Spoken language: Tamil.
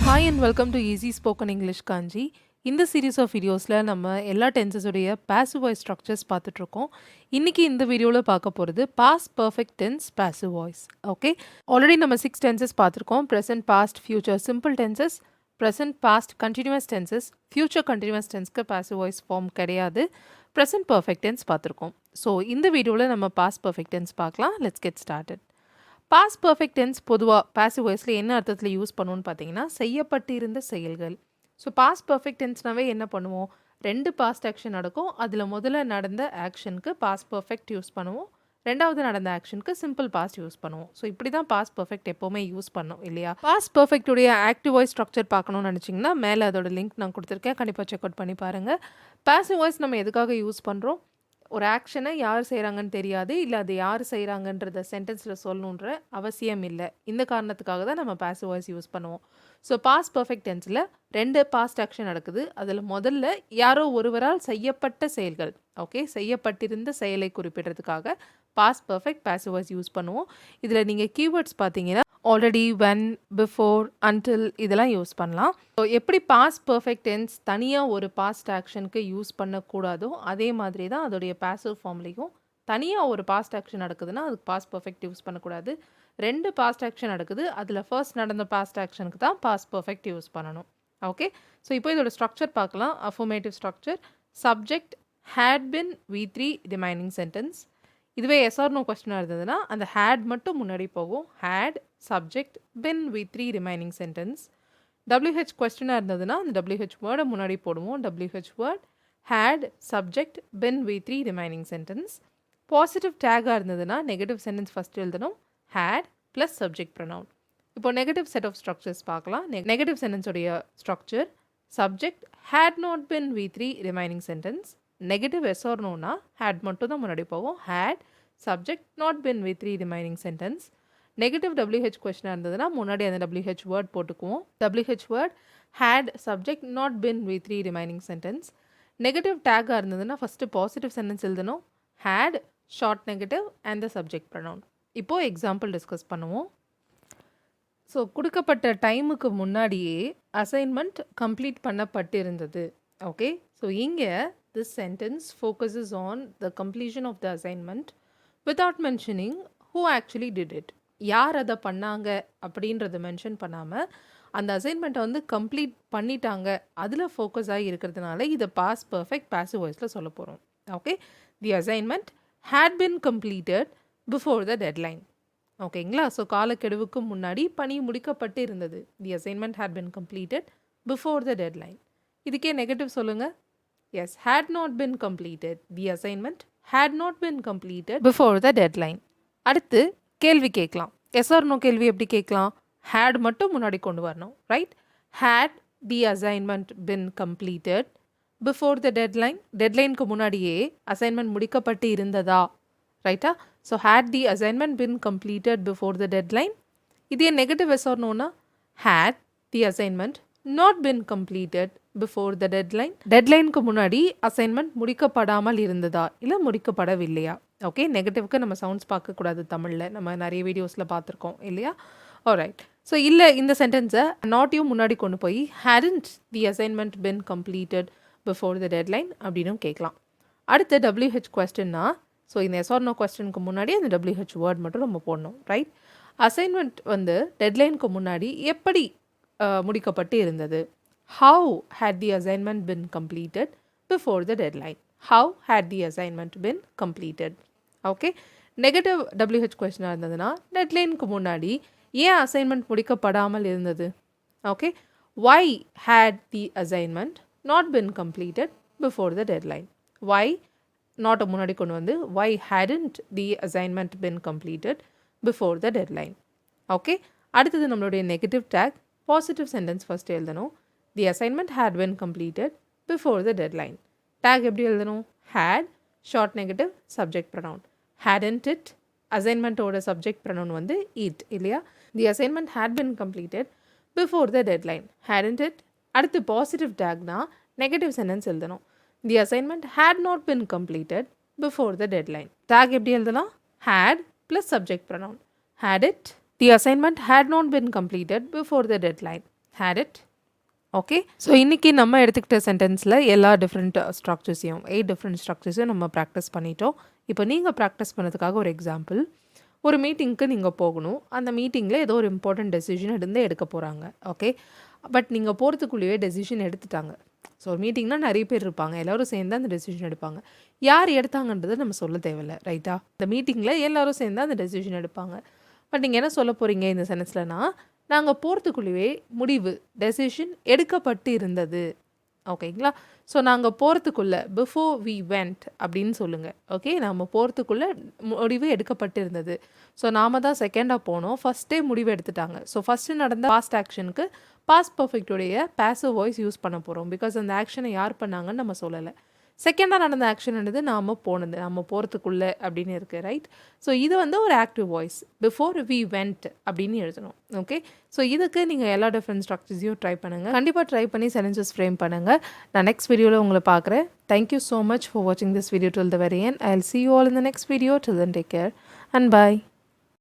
Hi and welcome to Easy Spoken English Kanchi. இந்த சீரீஸ் ஆஃப் வீடியோஸில் நம்ம எல்லா டென்சஸுடைய பாசிவ் வாய்ஸ் ஸ்ட்ரக்சர்ஸ் பார்த்துட்ருக்கோம். இன்றைக்கி இந்த வீடியோவில் பார்க்க போகிறது past perfect tense passive voice. Okay, already நம்ம 6 டென்சஸ் பார்த்துருக்கோம். Present, past, future simple tenses, present past continuous tenses, ஃபியூச்சர் கண்டினியூஸ் டென்ஸ்க்கு பாசிவ் வாய்ஸ் ஃபார்ம் கிடையாது. ப்ரெசன்ட் பர்ஃபெக்ட் டென்ஸ் பார்த்துருக்கோம். ஸோ இந்த வீடியோவில் நம்ம பாஸ்ட் பர்ஃபெக்ட் டென்ஸ் பார்க்கலாம். Let's get started. Past perfect tense பொதுவாக பாசிவ் வாய்ஸில் என்ன அர்த்தத்தில் யூஸ் பண்ணுவோன்னு பார்த்தீங்கன்னா, செய்யப்பட்டிருந்த செயல்கள். ஸோ பாஸ்ட் பர்ஃபெக்ட் டென்ஸ்னாவே என்ன பண்ணுவோம், 2 பாஸ்ட் ஆக்ஷன் நடக்கும். அதில் முதல்ல நடந்த ஆக்ஷனுக்கு பாஸ்ட் பர்ஃபெக்ட் யூஸ் பண்ணுவோம், ரெண்டாவது நடந்த ஆக்ஷனுக்கு சிம்பிள் பாஸ்ட் யூஸ் பண்ணுவோம். ஸோ இப்படி தான் பாஸ்ட் பர்ஃபெக்ட் எப்போவுமே யூஸ் பண்ணோம் இல்லையா. பாஸ்ட் பர்ஃபெக்டுடைய ஆக்டிவ் வாய்ஸ் ஸ்ட்ரக்சர் பார்க்கணும்னு நினச்சிங்கன்னா மேலே அதோட லிங்க் நான் கொடுத்துருக்கேன், கண்டிப்பாக செக் அவுட் பண்ணி பாருங்கள். பாசிவ் வாய்ஸ் நம்ம எதுக்காக யூஸ் பண்ணுறோம், ஒரு ஆக்ஷனை யார் செய்கிறாங்கன்னு தெரியாது, இல்லை அது யார் செய்கிறாங்கன்றத சென்டென்ஸில் சொல்லணுன்ற அவசியம் இல்லை. இந்த காரணத்துக்காக தான் நம்ம பாசிவ் வாய்ஸ் யூஸ் பண்ணுவோம். ஸோ பாஸ்ட் பர்ஃபெக்ட் டென்ஸில் 2 பாஸ்ட் ஆக்ஷன் நடக்குது. அதில் முதல்ல யாரோ ஒருவரால் செய்யப்பட்ட செயல்கள், ஓகே, செய்யப்பட்டிருந்த செயலை குறிப்பிடுறதுக்காக past perfect passive voice use பண்ணுவோம். இதில் நீங்கள் கீவேர்ட்ஸ் பார்த்தீங்கன்னா ஆல்ரெடி, வென், பிஃபோர், அன்டில் இதெல்லாம் யூஸ் பண்ணலாம். ஸோ எப்படி பாஸ்ட் பர்ஃபெக்ட் டென்ஸ் தனியாக ஒரு பாஸ்ட் ஆக்ஷனுக்கு யூஸ் பண்ணக்கூடாதோ அதே மாதிரி தான் அதோடைய பாசிவ் ஃபார்ம்லேயும் தனியாக ஒரு பாஸ்ட் ஆக்ஷன் நடக்குதுன்னா அதுக்கு பாஸ்ட் பர்ஃபெக்ட் யூஸ் பண்ணக்கூடாது. 2 பாஸ்ட் ஆக்ஷன் நடக்குது, அதில் ஃபர்ஸ்ட் நடந்த பாஸ்ட் ஆக்ஷனுக்கு தான் பாஸ்ட் பர்ஃபெக்ட் யூஸ் பண்ணணும். ஓகே, ஸோ இப்போ இதோட ஸ்ட்ரக்சர் பார்க்கலாம். Affirmative structure, subject had been V3 remaining sentence. இதுவே எஸ் ஆர் நோ கொஸ்டினாக இருந்ததுன்னா அந்த ஹேட் மட்டும் முன்னாடி போகும். Had subject been V3 remaining sentence. WH கொஸ்டினாக இருந்ததுன்னா அந்த WH வேர்டை முன்னாடி போடுவோம். WH word had subject been V3 remaining sentence. Positive டேகாக இருந்ததுன்னா நெகட்டிவ் சென்டென்ஸ் ஃபஸ்ட்டு எழுதணும், ஹேட் ப்ளஸ் சப்ஜெக்ட் ப்ரொனவுன். இப்போ நெகட்டிவ் செட் ஆஃப் ஸ்ட்ரக்சர்ஸ் பார்க்கலாம். நெகட்டிவ் சென்டென்ஸோடைய structure, subject had not been V3 remaining sentence. Negative yes or நோனா ஹேட் மட்டும் தான் முன்னாடி போகும். Had subject not been V3 remaining sentence. Negative WH கொஸ்டினாக இருந்ததுன்னா முன்னாடி அந்த WH வேர்ட் போட்டுக்குவோம். WH word had subject not been V3 remaining sentence. Negative டேக்காக இருந்ததுன்னா ஃபஸ்ட்டு பாசிட்டிவ் சென்டென்ஸ் எழுதணும், had short negative and the subject pronoun. இப்போது எக்ஸாம்பிள் டிஸ்கஸ் பண்ணுவோம். ஸோ கொடுக்கப்பட்ட டைமுக்கு முன்னாடியே அசைன்மெண்ட் கம்ப்ளீட் பண்ணப்பட்டிருந்தது. ஓகே, ஸோ இங்கே this sentence focuses on the completion of the assignment without mentioning who actually did it. யார் அதை பண்ணாங்க அப்படின்றத மென்ஷன் பண்ணாமல் அந்த அசைன்மெண்ட்டை வந்து கம்ப்ளீட் பண்ணிட்டாங்க, அதில் ஃபோக்கஸ் ஆகி இருக்கிறதுனால இதை பாஸ்ட் பர்ஃபெக்ட் பாசிவ் வாய்ஸில் சொல்ல போகிறோம். Okay, the assignment had been completed before the deadline. ஓகேங்களா, ஸோ காலக்கெடுவுக்கு முன்னாடி பணி முடிக்கப்பட்டு இருந்தது. The assignment had been completed before the deadline. இதுக்கே நெகட்டிவ் சொல்லுங்கள். Yes, had not been completed. The assignment had not been completed before the deadline. அடுத்து கேள்வி கேட்கலாம். எஸ் ஆர் நோ கேள்வி எப்படி கேட்கலாம், had மட்டும் முன்னாடி கொண்டு வரணும், right. had the assignment been completed before the deadline. டெட்லைனுக்கு முன்னாடியே அசைன்மெண்ட் முடிக்கப்பட்டு இருந்ததா, ரைட்டா. So had the assignment been completed before the deadline. இதே நெகட்டிவ் எஸ் ஆர் நோனா had the assignment not been completed before the deadline. டெட்லைனுக்கு முன்னாடி அசைன்மெண்ட் முடிக்கப்படாமல் இருந்ததா, இல்லை முடிக்கப்படவில்லையா. ஓகே, நெகட்டிவ்க்கு நம்ம சவுண்ட்ஸ் பார்க்கக்கூடாது தமிழில், நம்ம நிறைய வீடியோஸில் பார்த்துருக்கோம் இல்லையா. ஆல்ரைட், ஸோ இல்லை இந்த சென்டென்ஸை நாட்டையும் முன்னாடி கொண்டு போய் hadn't the assignment been completed before the deadline அப்படின்னும் கேட்கலாம். அடுத்து WH கொஸ்டின்னா, ஸோ இந்த எஸ் ஆர் நோ கொஸ்டினுக்கு முன்னாடி அந்த WH வேர்ட் மட்டும் நம்ம போடணும், ரைட். அசைன்மெண்ட் வந்து டெட்லைனுக்கு முன்னாடி எப்படி முடிக்கப்பட்டு இருந்தது. How had the assignment been completed before the deadline? How had the assignment been completed? Okay, negative WH கொஸ்டினாக இருந்ததுன்னா டெட்லைனுக்கு முன்னாடி ஏன் அசைன்மெண்ட் முடிக்கப்படாமல் இருந்தது. Okay, why had the assignment not been completed before the deadline? Why not முன்னாடி கொண்டு வந்து why hadn't the assignment been completed before the deadline? Okay, அடுத்தது நம்மளுடைய negative tag, positive sentence first எழுதணும். The assignment had been completed before the deadline. Tag எப்படி எழுதணும், had short negative subject pronoun. Hadn't it, அசைன்மெண்ட்டோட சப்ஜெக்ட் ப்ரொனவுன் வந்து இட் இல்லையா. The assignment had been completed before the deadline, hadn't it. அடுத்து பாசிட்டிவ் டேக்னா நெகட்டிவ் சென்டென்ஸ் எழுதணும். The assignment had not been completed before the deadline. Tag எப்படி எழுதலாம், had plus subject pronoun. Had it. The assignment had not been completed before the deadline. had it. Okay, so இன்றைக்கி நம்ம எடுத்துக்கிட்ட சென்டென்ஸில் எல்லா டிஃப்ரெண்ட் ஸ்ட்ரக்சர்ஸையும் 8 டிஃப்ரெண்ட் ஸ்ட்ரக்சர்ஸையும் நம்ம ப்ராக்டிஸ் பண்ணிட்டோம். இப்போ நீங்கள் ப்ராக்டிஸ் பண்ணதுக்காக ஒரு எக்ஸாம்பிள், ஒரு மீட்டிங்க்கு நீங்கள் போகணும். அந்த மீட்டிங்கில் ஏதோ ஒரு இம்பார்ட்டன்ட் டெசிஷன் எடுக்க போகிறாங்க. ஓகே, பட் நீங்கள் போகிறதுக்குள்ளேயே டெசிஷன் எடுத்துட்டாங்க. ஸோ ஒரு மீட்டிங்னால் நிறைய பேர் இருப்பாங்க, எல்லோரும் சேர்ந்து அந்த டெசிஷன் எடுப்பாங்க. யார் எடுத்தாங்கன்றதை நம்ம சொல்ல தேவையில்லை, ரைட்டா? இந்த மீட்டிங்கில் எல்லோரும் சேர்ந்து அந்த டெசிஷன் எடுப்பாங்க. பட் நீங்கள் என்ன சொல்ல போகிறீங்க இந்த சென்டென்ஸ்லனா, நாங்கள் போகிறதுக்குள்ளேயே முடிவு டெசிஷன் எடுக்கப்பட்டு இருந்தது. ஓகேங்களா? ஸோ நாங்கள் போகிறதுக்குள்ளே பிஃபோர் வி வெண்ட் அப்படின்னு சொல்லுங்கள். ஓகே, நம்ம போகிறதுக்குள்ளே முடிவு எடுக்கப்பட்டு இருந்தது. ஸோ நாம தான் செகண்டாக போனோம், ஃபஸ்ட்டே முடிவு எடுத்துட்டாங்க. ஸோ ஃபஸ்ட்டு நடந்த பாஸ்ட் ஆக்ஷனுக்கு பாஸ்ட் பர்ஃபெக்டுடைய பாசிவ் வாய்ஸ் யூஸ் பண்ண போகிறோம். பிகாஸ் அந்த ஆக்ஷனை யார் பண்ணாங்கன்னு நம்ம சொல்லலை. செகண்டாக நடந்த ஆக்ஷன்ன்றது நாம் போனது, நம்ம போகிறதுக்குள்ளே அப்படின்னு இருக்குது, ரைட்? ஸோ இது வந்து ஒரு active voice, before we went அப்படின்னு எழுதணும். ஓகே, ஸோ இதுக்கு நீங்கள் எல்லா டிஃப்ரெண்ட் ஸ்ட்ரக்சர்ஸையும் ட்ரை பண்ணுங்கள். கண்டிப்பாக ட்ரை பண்ணி சென்டென்சஸ் ஃப்ரேம் பண்ணுங்கள். நான் நெக்ஸ்ட் வீடியோவில் உங்களை பார்க்குறேன். தேங்க்யூ ஸோ மச் ஃபார் வாட்சிங் this video till the very end. I'll see you all in the next video. Till then, take care and bye.